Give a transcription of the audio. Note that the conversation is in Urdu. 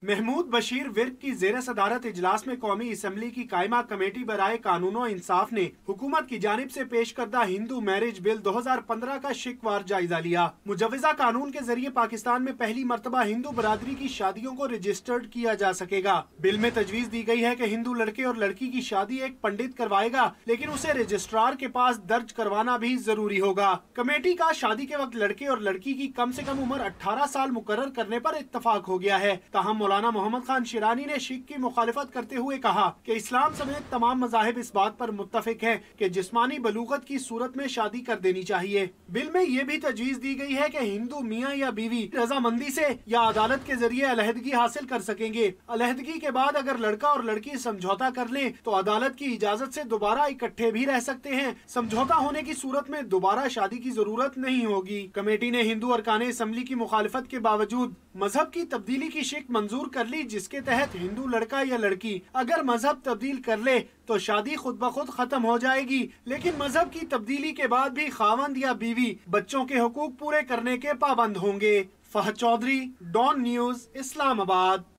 محمود بشیر ورک کی زیر صدارت اجلاس میں قومی اسمبلی کی قائمہ کمیٹی برائے قانون و انصاف نے حکومت کی جانب سے پیش کردہ ہندو میرج بل 2015 کا شکوار جائزہ لیا۔ مجوزہ قانون کے ذریعے پاکستان میں پہلی مرتبہ ہندو برادری کی شادیوں کو رجسٹرڈ کیا جا سکے گا۔ بل میں تجویز دی گئی ہے کہ ہندو لڑکے اور لڑکی کی شادی ایک پنڈت کروائے گا، لیکن اسے رجسٹرار کے پاس درج کروانا بھی ضروری ہوگا۔ کمیٹی کا شادی کے وقت لڑکے اور لڑکی کی کم سے کم عمر 18 سال مقرر کرنے پر اتفاق ہو گیا ہے۔ تاہم مولانا محمد خان شیرانی نے شک کی مخالفت کرتے ہوئے کہا کہ اسلام سمیت تمام مذاہب اس بات پر متفق ہیں کہ جسمانی بلوغت کی صورت میں شادی کر دینی چاہیے۔ بل میں یہ بھی تجویز دی گئی ہے کہ ہندو میاں یا بیوی رضامندی سے یا عدالت کے ذریعے علیحدگی حاصل کر سکیں گے۔ علیحدگی کے بعد اگر لڑکا اور لڑکی سمجھوتا کر لیں تو عدالت کی اجازت سے دوبارہ اکٹھے بھی رہ سکتے ہیں۔ سمجھوتا ہونے کی صورت میں دوبارہ شادی کی ضرورت نہیں ہوگی۔ کمیٹی نے ہندو ارکان اسمبلی کی مخالفت کے باوجود مذہب کی تبدیلی کی شک منظور کر لی، جس کے تحت ہندو لڑکا یا لڑکی اگر مذہب تبدیل کر لے تو شادی خود بخود ختم ہو جائے گی، لیکن مذہب کی تبدیلی کے بعد بھی خاوند یا بیوی بچوں کے حقوق پورے کرنے کے پابند ہوں گے۔ فہد چودھری، ڈان نیوز، اسلام آباد۔